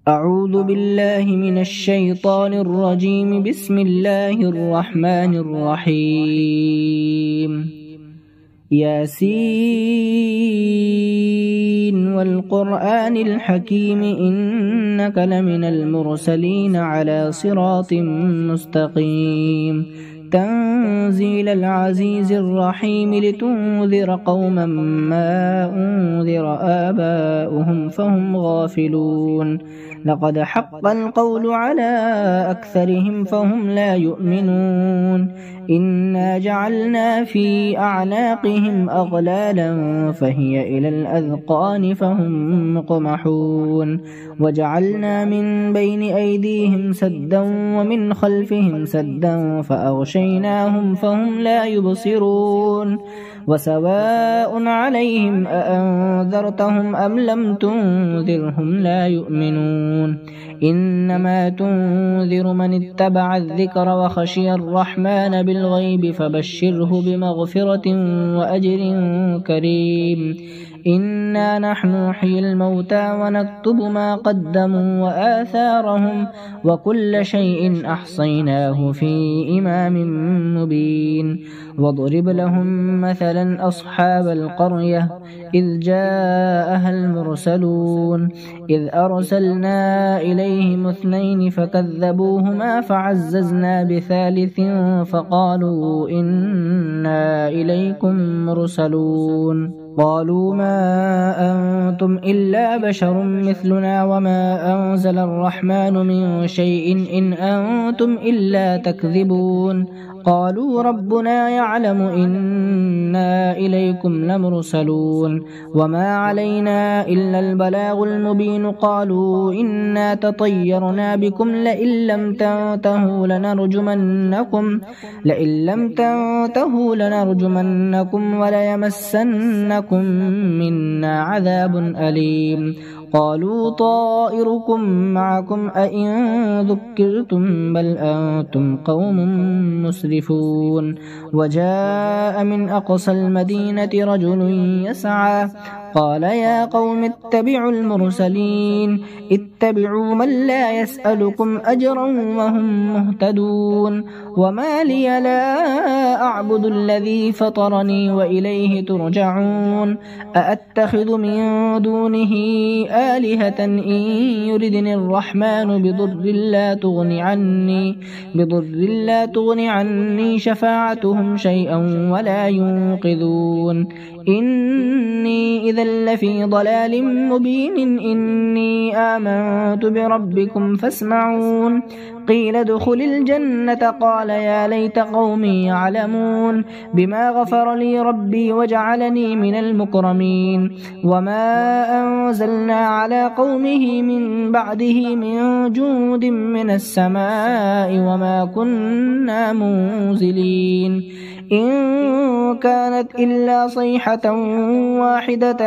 أعوذ بالله من الشيطان الرجيم. بسم الله الرحمن الرحيم. ياسين والقرآن الحكيم إنك لمن المرسلين على صراط مستقيم. تنزيل العزيز الرحيم لتنذر قوما ما أنذر آباؤهم فهم غافلون. لقد حق القول على أكثرهم فهم لا يؤمنون. إنا جعلنا في أعناقهم أغلالا فهي إلى الأذقان فهم مقمحون. وجعلنا من بين أيديهم سدا ومن خلفهم سدا فأغشيناهم فهم لا يبصرون. وسواء عليهم أأنذرتهم أم لم تنذرهم لا يؤمنون. إنما تنذر من اتبع الذكر وخشي الرحمن بالغيب فبشره بمغفرة وأجر كريم. إنا نحن نحيي الموتى ونكتب ما قدموا وآثارهم وكل شيء أحصيناه في إمام مبين. واضرب لهم مثلا أصحاب القرية إذ جاءها المرسلون إذ أرسلنا إليهم 2 فكذبوهما فعززنا بثالث فقالوا إنا إليكم مرسلون. قالوا ما أنتم إلا بشر مثلنا وما أنزل الرحمن من شيء إن أنتم إلا تكذبون. قالوا ربنا يعلم إنا إليكم لمرسلون وما علينا إلا البلاغ المبين. قالوا إنا تطيرنا بكم لئن لم تنتهوا لنرجمنكم وليمسنكم منا عذاب أليم. قالوا طائركم معكم أئن ذكرتم بل أنتم قوم مسرفون. وجاء من أقصى المدينة رجل يسعى قال يا قوم اتبعوا المرسلين اتبعوا من لا يسألكم أجرا وهم مهتدون. وما لي لا أعبد الذي فطرني وإليه ترجعون. أأتخذ من دونه آلهة إن يردني الرحمن بضر لا تغن عني شفاعتهم شيئا ولا ينقذون. إني إذا لفي ضلال مبين. إني آمنت بربكم فاسمعون. قيل ادخل الجنة قال يا ليت قومي يعلمون بما غفر لي ربي وجعلني من المكرمين. وما أنزلنا على قومه من بعده من جود من السماء وما كنا منزلين. إن كانت إلا صيحة واحدة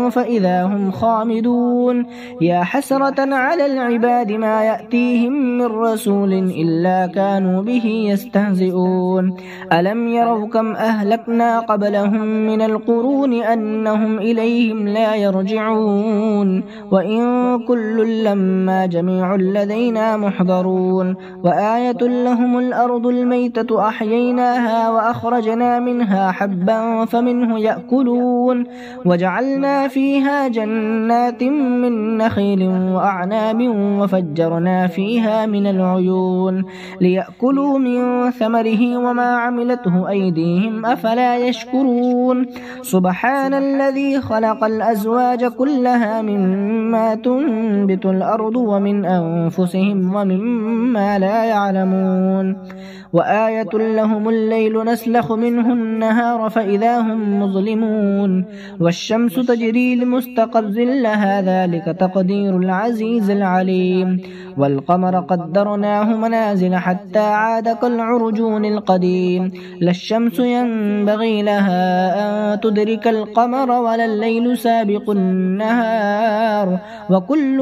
فإذا هم خامدون. يا حسرة على العباد ما يأتيهم من رسول إلا كانوا به يستهزئون. ألم يروا كم أهلكنا قبلهم من القرون أنهم إليهم لا يرجعون. وإن كل لما جميع لدينا محضرون. وآية لهم الأرض الميتة أحييناها وأخرجنا منها حبا فمنه يأكلون. وجعلنا فيها جنات من نخيل وأعناب وفجرنا فيها من العيون ليأكلوا من ثمره وما عملته أيديهم أفلا يشكرون. سبحان الذي خلق الأزواج كلها مما تنبت الأرض ومن أنفسهم ومما لا يعلمون. وآية لهم الليل نسلخ منه النهار فإذا هم مظلمون. والشمس تجري لمستقر لها ذلك تقدير العزيز العليم. والقمر قدرناه وغيرناه منازل حتى عاد كالعرجون القديم. لا الشمس ينبغي لها أن تدرك القمر ولا الليل سابق النهار وكل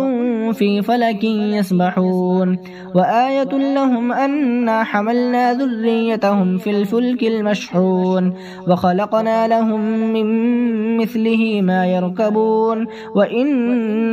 في فلك يسبحون. وآية لهم أنا حملنا ذريتهم في الفلك المشحون وخلقنا لهم من مثله ما يركبون وإن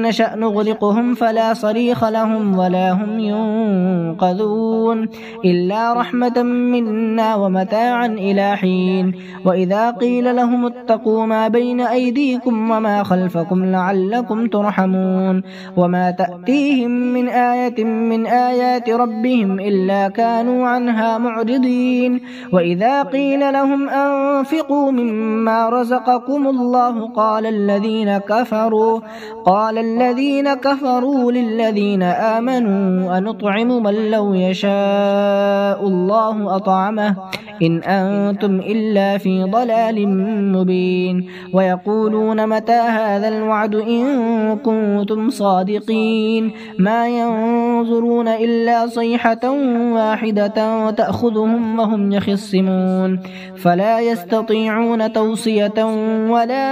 نشأ نغرقهم فلا صريخ لهم ولا هم ينقذون إلا رحمة منا ومتاعا إلى حين. وإذا قيل لهم اتقوا ما بين أيديكم وما خلفكم لعلكم ترحمون وما تأتيهم من آية من آيات ربهم إلا كانوا عنها معرضين. وإذا قيل لهم أنفقوا مما رزقكم الله قال الذين كفروا للذين آمنوا أنطعم من لو يشاء الله أطعمه إن أنتم إلا في ضلال مبين. ويقولون متى هذا الوعد إن كنتم صادقين ما ينظرون إلا صيحة واحدة تأخذهم وهم يخصمون فلا يستطيعون توصية ولا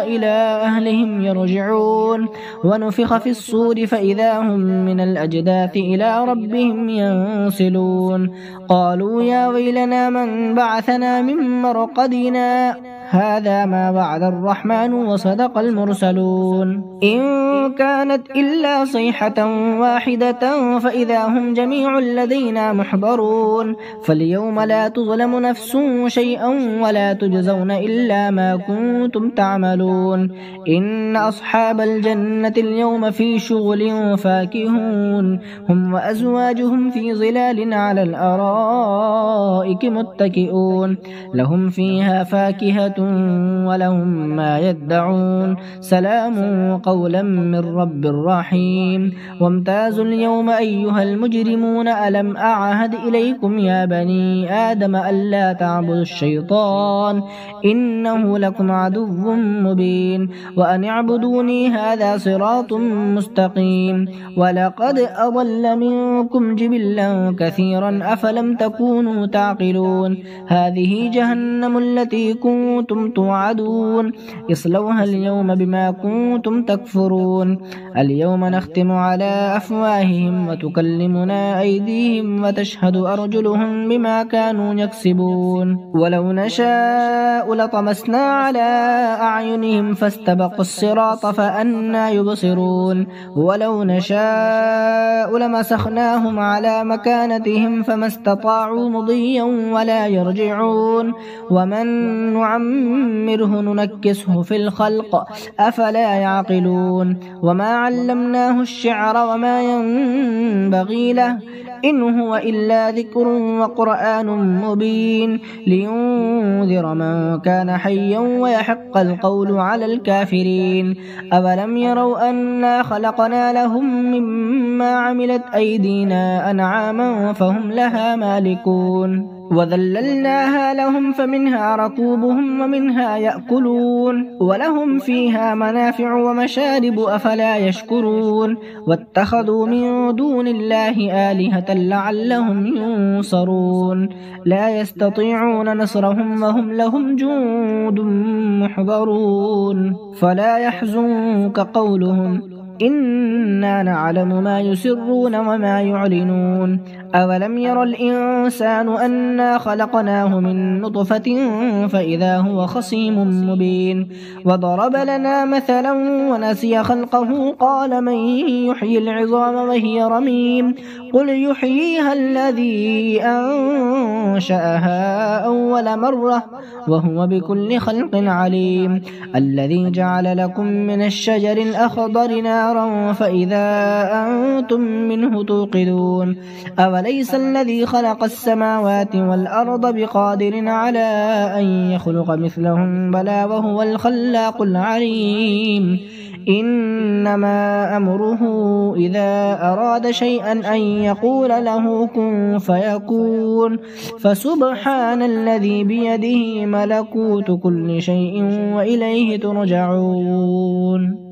إلى أهلهم يرجعون. ونفخ في الصور فإذا هم من الأجداث إلى ربهم ينسلون. قالوا يا ويلنا من بعثنا من مرقدنا هذا ما وعد الرحمن وصدق المرسلون. إن كانت إلا صيحة واحدة فإذا هم جميع لدينا محضرون. فاليوم لا تظلم نفس شيئا ولا تجزون إلا ما كنتم تعملون. إن أصحاب الجنة اليوم في شغل فاكهون هم وأزواجهم في ظلال على الأرائك متكئون لهم فيها فاكهة ولهم ما يدعون سلام قولا من رب رحيم. وامتازوا اليوم أيها المجرمون ألم أعهد إليكم يا بني آدم ألا تعبدوا الشيطان إنه لكم عدو مبين وأن اعبدوني هذا صراط مستقيم. ولقد أضل منكم جبلا كثيرا أفلم تكونوا تعقلون. هذه جهنم التي كنتم توعدون اصلوها اليوم بما كنتم تكفرون. اليوم نختم على أفواههم وتكلمنا أيديهم وتشهد أرجلهم بما كانوا يكسبون. ولو نشاء لطمسنا على أعينهم فاستبقوا الصراط فأنى يبصرون. ولو نشاء لمسخناهم على مكانتهم فما استطاعوا مضيا ولا يرجعون. ومن نعمره ننكسه في الخلق أفلا يعقلون. وما علمناه الشعر وما ينبغي له إن هو إلا ذكر وقرآن مبين لينذر من كان حيا ويحق القول على الكافرين. أولم يروا أنا خلقنا لهم مما عملت أيدينا أنعاما فهم لها مالكون وذللناها لهم فمنها ركوبهم ومنها يأكلون ولهم فيها منافع ومشارب أفلا يشكرون. واتخذوا من دون الله آلهة لعلهم ينصرون لا يستطيعون نصرهم وهم لهم جند محضرون. فلا يحزنك قولهم إنا نعلم ما يسرون وما يعلنون. أولم ير الإنسان أنا خلقناه من نطفة فإذا هو خصيم مبين. وضرب لنا مثلا ونسي خلقه قال من يحيي العظام وهي رميم قل يحييها الذي أنشأها أول مرة وهو بكل خلق عليم. الذي جعل لكم من الشجر الأخضر نارا فإذا أنتم منه توقدون. أوليس الذي خلق السماوات والأرض بقادر على أن يخلق مثلهم بلى وهو الخلاق العليم. إنما أمره إذا أراد شيئا أن يقول له كن فيكون. فسبحان الذي بيده ملكوت كل شيء وإليه ترجعون.